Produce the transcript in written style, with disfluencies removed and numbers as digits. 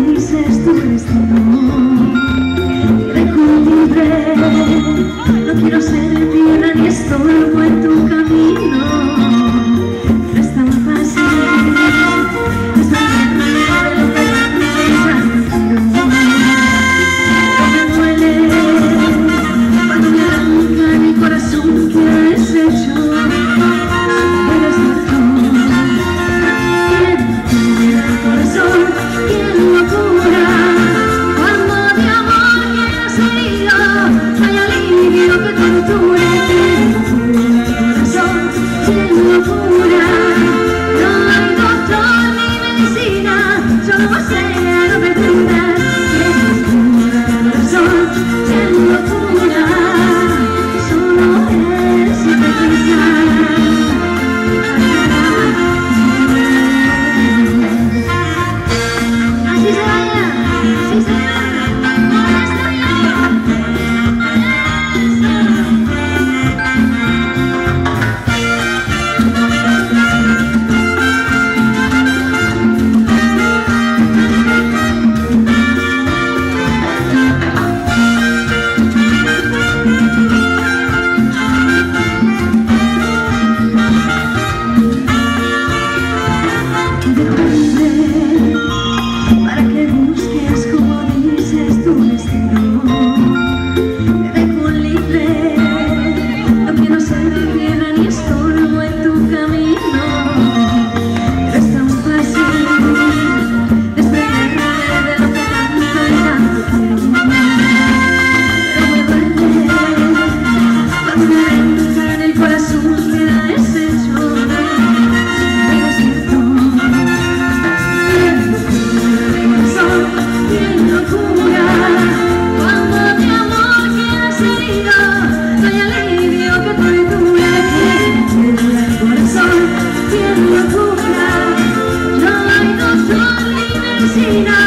dices tu destino. Te dejo libre, no quiero ser piedra ni estorbo en tu camino. No es tan fácil, es tan grande lo que no me duele cuando me arranca mi corazón que has hecho. Para que busques como dices tu destino. Te dejo libre, no quiero ser piedra ni estorbo en tu camino. Pero es tan fácil desprenderme de lo que tanto y tanto quiero. Pero me duele cuando me arranca en el corazón que has hecho. Medicina,